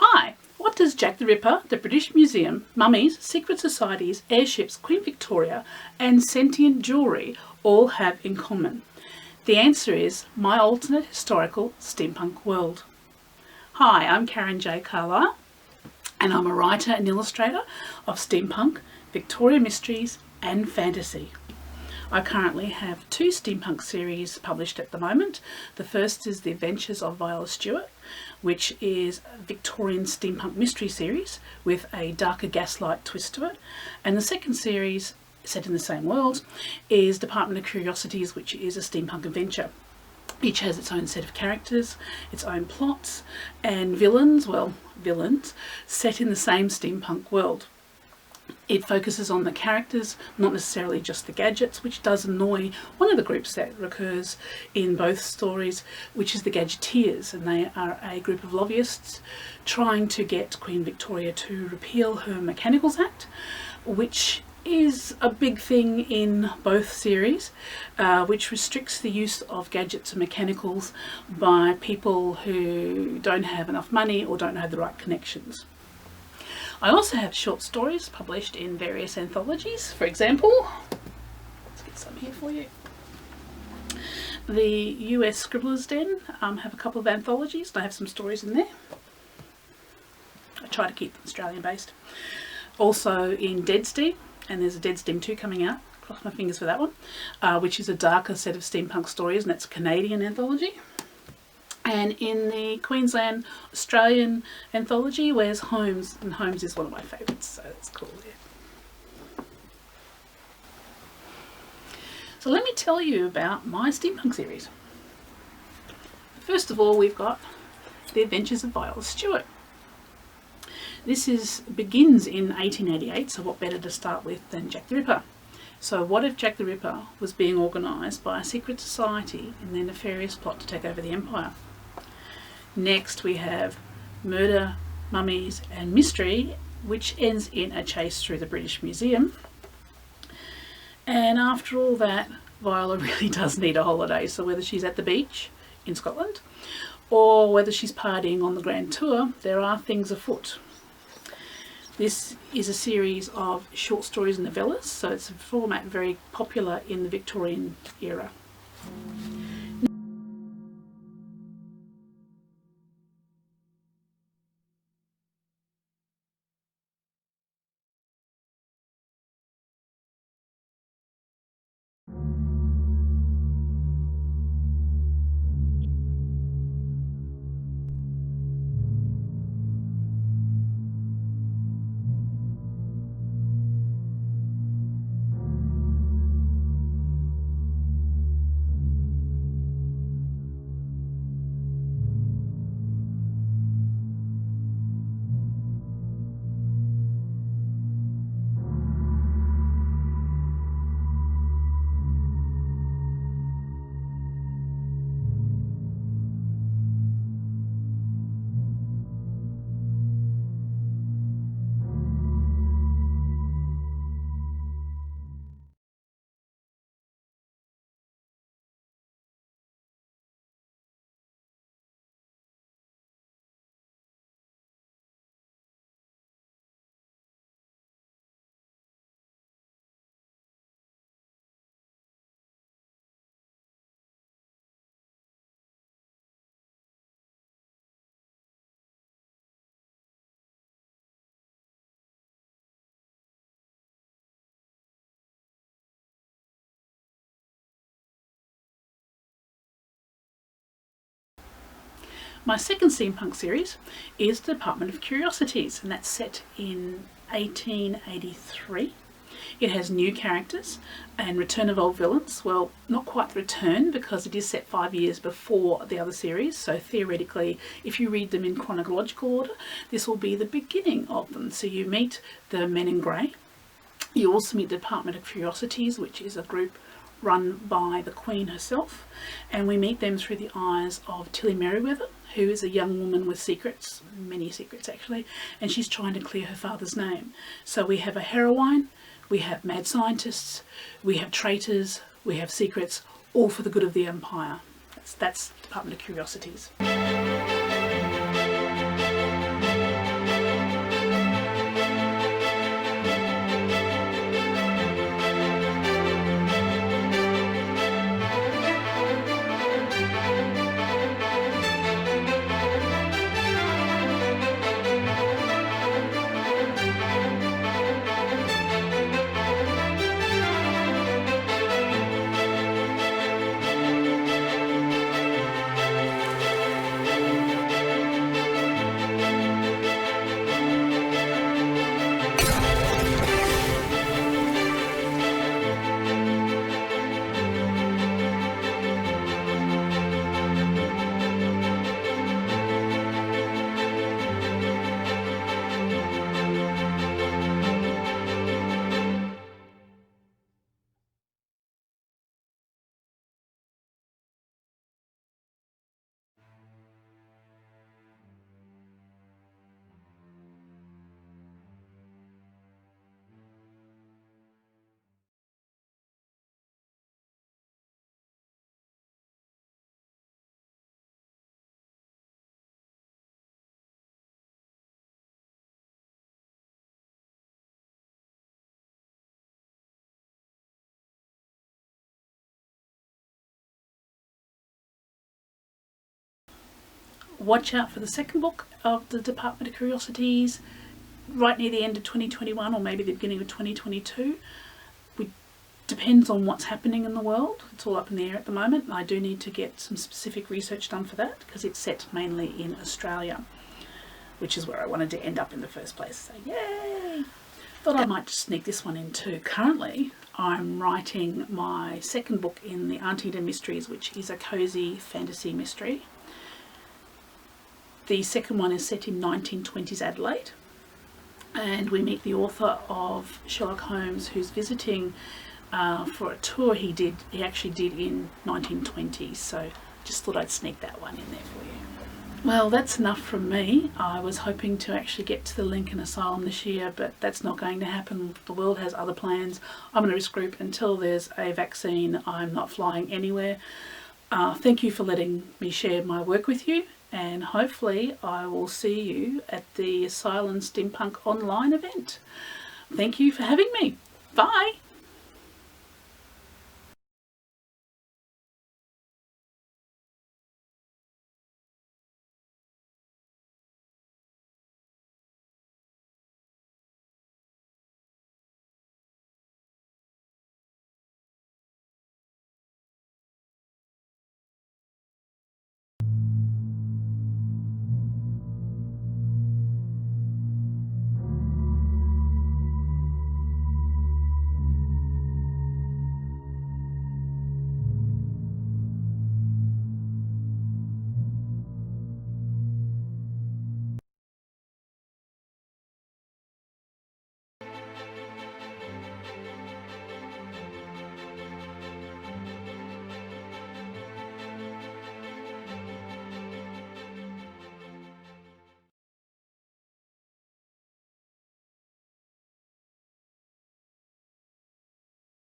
Hi! What does Jack the Ripper, the British Museum, mummies, secret societies, airships, Queen Victoria and sentient jewellery all have in common? The answer is my alternate historical steampunk world. Hi, I'm Karen J. Carlisle and I'm a writer and illustrator of steampunk, Victoria mysteries and fantasy. I currently have 2 steampunk series published at the moment. The first is The Adventures of Viola Stewart, which is a Victorian steampunk mystery series with a darker gaslight twist to it. And the second series, set in the same world, is Department of Curiosities, which is a steampunk adventure. Each has its own set of characters, its own plots, and villains set in the same steampunk world. It focuses on the characters, not necessarily just the gadgets, which does annoy one of the groups that recurs in both stories, which is the Gadgeteers, and they are a group of lobbyists trying to get Queen Victoria to repeal her Mechanicals Act, which is a big thing in both series, which restricts the use of gadgets and mechanicals by people who don't have enough money or don't have the right connections. I also have short stories published in various anthologies. For example, let's get some here for you. The US Scribblers Den have a couple of anthologies, and I have some stories in there. I try to keep them Australian based. Also in Dead Steam, and there's a Dead Steam 2 coming out, cross my fingers for that one, which is a darker set of steampunk stories, and that's a Canadian anthology. And in the Queensland Australian anthology, Where's Holmes? And Holmes is one of my favourites, so that's cool there. So let me tell you about my steampunk series. First of all, we've got The Adventures of Viola Stewart. This begins in 1888, so what better to start with than Jack the Ripper? So what if Jack the Ripper was being organised by a secret society in their nefarious plot to take over the empire? Next we have Murder, Mummies and Mystery, which ends in a chase through the British Museum. And after all that, Viola really does need a holiday, so whether she's at the beach in Scotland or whether she's partying on the Grand Tour, there are things afoot. This is a series of short stories and novellas, so it's a format very popular in the Victorian era. My second steampunk series is the Department of Curiosities, and that's set in 1883. It has new characters and return of old villains. Well, not quite the return, because it is set 5 years before the other series, so theoretically if you read them in chronological order, this will be the beginning of them. So you meet the Men in Grey. You also meet the Department of Curiosities, which is a group run by the Queen herself, and we meet them through the eyes of Tilly Merriweather, who is a young woman with secrets, many secrets actually, and she's trying to clear her father's name. So we have a heroine, we have mad scientists, we have traitors, we have secrets, all for the good of the empire. That's Department of Curiosities. watch out for the second book of the Department of Curiosities right near the end of 2021 or maybe the beginning of 2022. Depends on what's happening in the world. It's all up in the air at the moment. I do need to get some specific research done for that because it's set mainly in Australia, which is where I wanted to end up in the first place. So yay! Thought I might just sneak this one in too. Currently, I'm writing my second book in the Auntie Mysteries, which is a cosy fantasy mystery. The second one is set in 1920s Adelaide, and we meet the author of Sherlock Holmes, who's visiting for a tour he actually did in 1920s. So just thought I'd sneak that one in there for you. Well, that's enough from me. I was hoping to actually get to the Lincoln Asylum this year, but that's not going to happen. The world has other plans. I'm in a risk group. Until there's a vaccine, I'm not flying anywhere. Thank you for letting me share my work with you, and hopefully I will see you at the Asylum Steampunk online event. Thank you for having me. Bye!